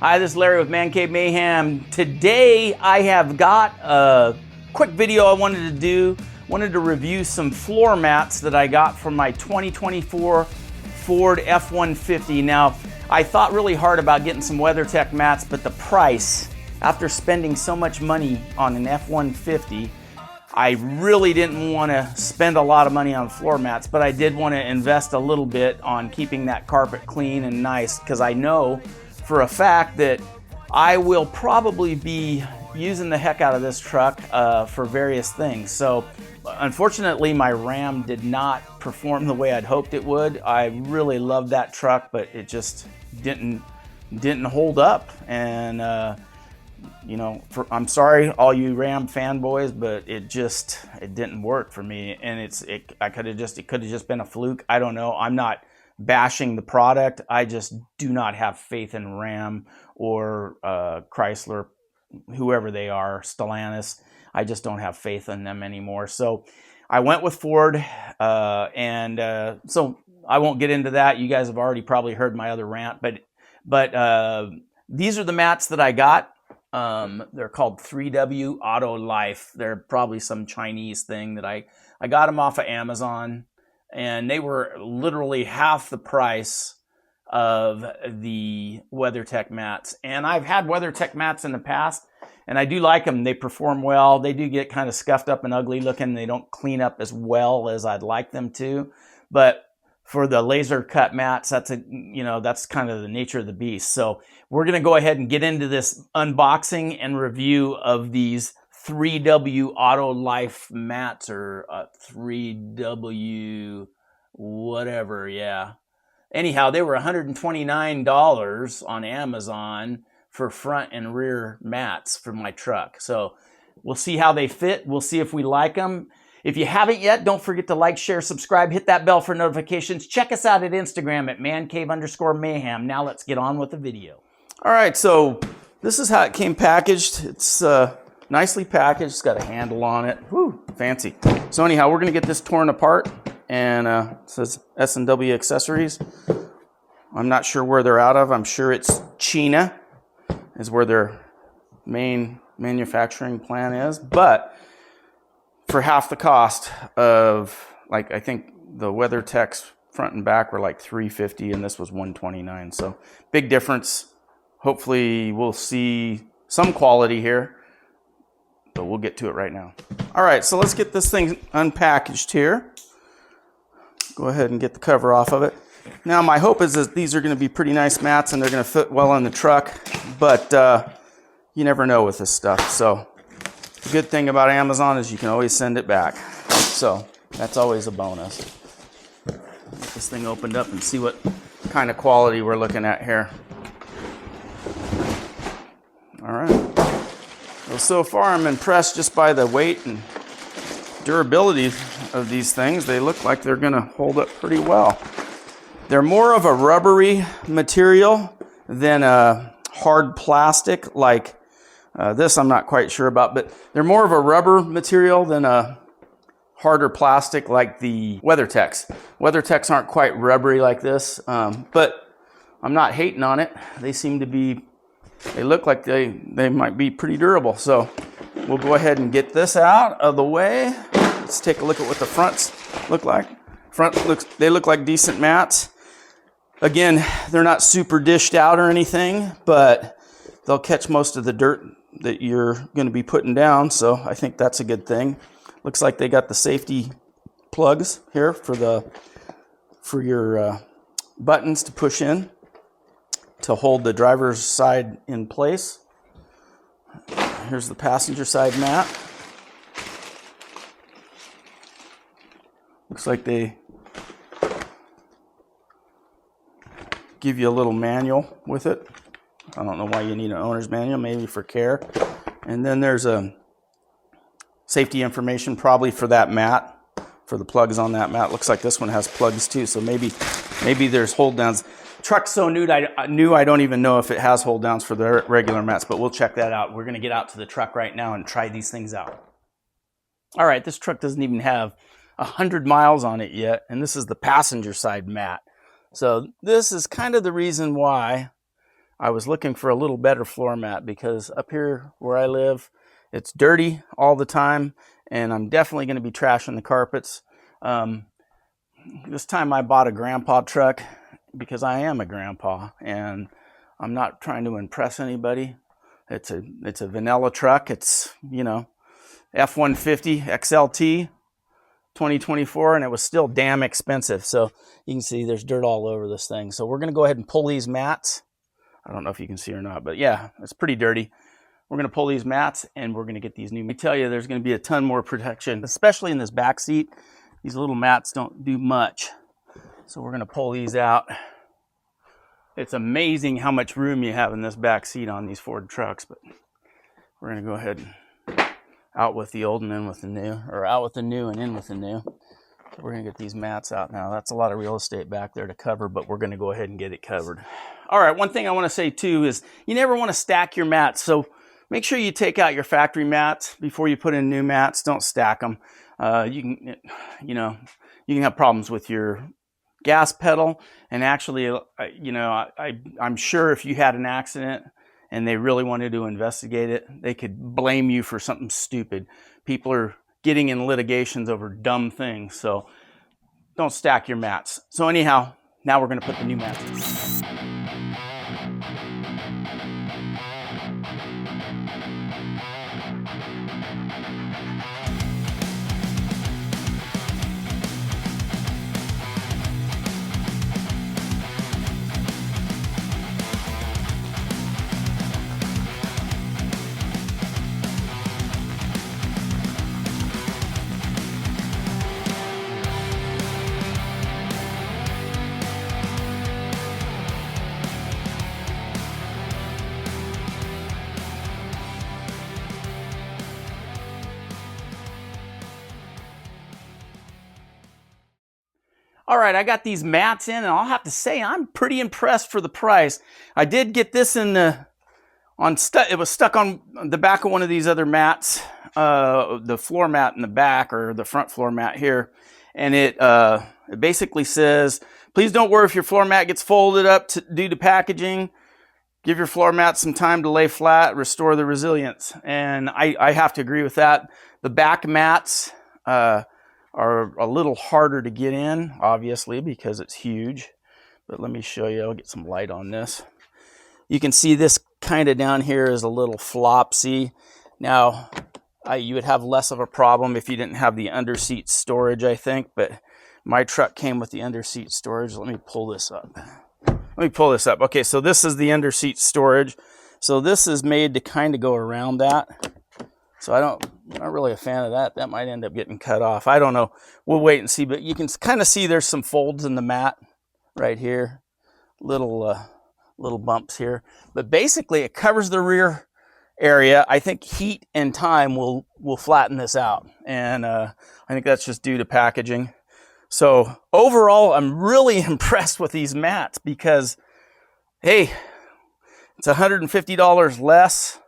Hi, this is Larry with Man Cave Mayhem. Today I have got a quick video I wanted to do. Wanted to review some floor mats that I got from my 2024 Ford F-150. Now, I thought really hard about getting some WeatherTech mats, but the price, after spending so much money on an F-150, I really didn't want to spend a lot of money on floor mats, but I did want to invest a little bit on keeping that carpet clean and nice, because I know for a fact that I will probably be using the heck out of this truck for various things. So unfortunately, my Ram did not perform the way I'd hoped it would. I really loved that truck, but it just didn't hold up. And you know, I'm sorry, all you Ram fanboys, but it didn't work for me. And it could have just been a fluke. I don't know. I'm not bashing the product. I just do not have faith in Ram or Chrysler, whoever they are, Stellantis. I just don't have faith in them anymore. So I went with Ford, and so I won't get into that. You guys have already probably heard my other rant, but these are the mats that I got. They're called 3W Auto Life. They're probably some Chinese thing that I got them off of Amazon, and they were literally half the price of the WeatherTech mats. And I've had WeatherTech mats in the past, and I do like them. They perform well. They do get kind of scuffed up and ugly looking. They don't clean up as well as I'd like them to. But for the laser cut mats, that's kind of the nature of the beast. So we're going to go ahead and get into this unboxing and review of these 3W Auto Life mats, or 3W whatever, yeah. Anyhow, they were $129 on Amazon for front and rear mats for my truck. So we'll see how they fit. We'll see if we like them. If you haven't yet, don't forget to like, share, subscribe, hit that bell for notifications. Check us out at Instagram at mancave_mayhem. Now let's get on with the video. All right, so this is how it came packaged. It's nicely packaged. It's got a handle on it. Whew, fancy. So anyhow, we're going to get this torn apart, and it says S&W Accessories. I'm not sure where they're out of. I'm sure it's China is where their main manufacturing plant is, but for half the cost of, like, I think the WeatherTech's front and back were like $350, and this was $129. So big difference. Hopefully we'll see some quality here, but we'll get to it right now. All right, so let's get this thing unpackaged here. Go ahead and get the cover off of it. Now my hope is that these are going to be pretty nice mats and they're going to fit well in the truck, but you never know with this stuff. So the good thing about Amazon is you can always send it back. So that's always a bonus. Get this thing opened up and see what kind of quality we're looking at here. All right. Well, so far I'm impressed just by the weight and durability of these things. They look like they're going to hold up pretty well. They're more of a rubbery material than a hard plastic like this. I'm not quite sure about, but they're more of a rubber material than a harder plastic like the WeatherTechs. WeatherTechs aren't quite rubbery like this, but I'm not hating on it. They seem to be, they look like they might be pretty durable. So we'll go ahead and get this out of the way. Let's take a look at what the fronts look like. They look like decent mats. Again, they're not super dished out or anything, but they'll catch most of the dirt that you're going to be putting down. So I think that's a good thing. Looks like they got the safety plugs here for your buttons to push in to hold the driver's side in place. Here's the passenger side mat. Looks like they give you a little manual with it. I don't know why you need an owner's manual, maybe for care. And then there's a safety information probably for that mat, for the plugs on that mat. Looks like this one has plugs too, so maybe there's hold downs. Truck's so new I don't even know if it has hold downs for the regular mats, but we'll check that out. We're going to get out to the truck right now and try these things out. All right, this truck doesn't even have 100 miles on it yet, and this is the passenger side mat. So this is kind of the reason why I was looking for a little better floor mat because up here where I live, it's dirty all the time, and I'm definitely going to be trashing the carpets. This time I bought a grandpa truck because I am a grandpa, and I'm not trying to impress anybody. It's a vanilla truck. It's, you know, F-150 XLT 2024, and it was still damn expensive. So you can see there's dirt all over this thing. So we're going to go ahead and pull these mats. I don't know if you can see or not, but yeah, it's pretty dirty. We're going to pull these mats, and we're going to get these new. Let me tell you, there's going to be a ton more protection, especially in this back seat. These little mats don't do much. So we're going to pull these out. It's amazing how much room you have in this back seat on these Ford trucks, but we're going to go ahead and out with the old and in with the new, or out with the new and in with the new. So we're going to get these mats out now. That's a lot of real estate back there to cover, but we're going to go ahead and get it covered. All right, one thing I want to say too is you never want to stack your mats. So make sure you take out your factory mats before you put in new mats. Don't stack them. You can have problems with your gas pedal, and actually, I'm sure if you had an accident and they really wanted to investigate it, they could blame you for something stupid. People are getting in litigations over dumb things, so don't stack your mats. So anyhow, now we're going to put the new mats in. All right, I got these mats in, and I'll have to say I'm pretty impressed for the price. I did get this in the it was stuck on the back of one of these other mats, the floor mat in the back, or the front floor mat here, and it basically says, please don't worry if your floor mat gets folded up due to packaging. Give your floor mat some time to lay flat, restore the resilience. And I have to agree with that. The back mats are a little harder to get in, obviously, because it's huge. But let me show you. I'll get some light on this. You can see this kind of down here is a little flopsy. Now, you would have less of a problem if you didn't have the under-seat storage, I think. But my truck came with the under-seat storage. Let me pull this up. Okay, so this is the under-seat storage. So this is made to kind of go around that. So I'm not really a fan of that. That might end up getting cut off. I don't know. We'll wait and see. But you can kind of see there's some folds in the mat right here. Little bumps here. But basically, it covers the rear area. I think heat and time will flatten this out. And I think that's just due to packaging. So overall, I'm really impressed with these mats because, hey, it's $150 less,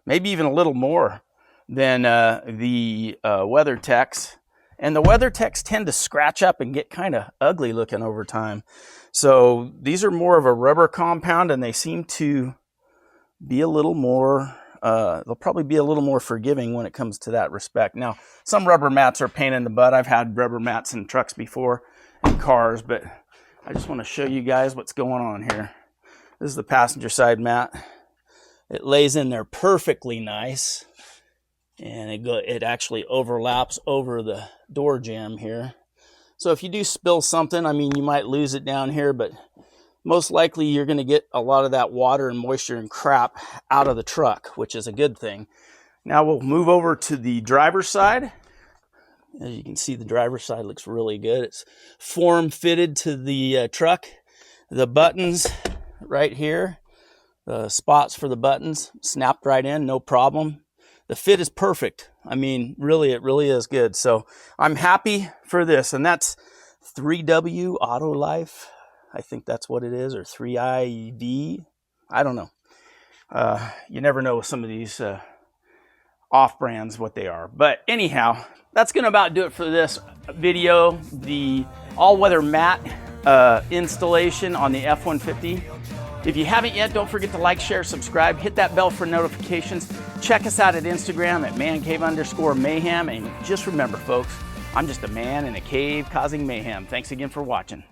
maybe even a little more than the WeatherTechs. And the WeatherTechs tend to scratch up and get kind of ugly looking over time. So these are more of a rubber compound, and they seem to be a little more, they'll probably be a little more forgiving when it comes to that respect. Now, some rubber mats are a pain in the butt. I've had rubber mats in trucks before and cars, but I just want to show you guys what's going on here. This is the passenger side mat. It lays in there perfectly nice. And it actually overlaps over the door jamb here. So if you do spill something, I mean, you might lose it down here, but most likely you're going to get a lot of that water and moisture and crap out of the truck, which is a good thing. Now we'll move over to the driver's side. As you can see, the driver's side looks really good. It's form fitted to the truck. The buttons right here, the spots for the buttons, snapped right in, no problem. The fit is perfect. I mean, really, it really is good. So I'm happy for this. And that's 3W Auto Life. I think that's what it is, or 3IV. I don't know. You never know with some of these off-brands what they are. But anyhow, that's going to about do it for this video. The all-weather mat installation on the F-150. If you haven't yet, don't forget to like, share, subscribe, hit that bell for notifications. Check us out at Instagram at mancave_mayhem. And just remember, folks, I'm just a man in a cave causing mayhem. Thanks again for watching.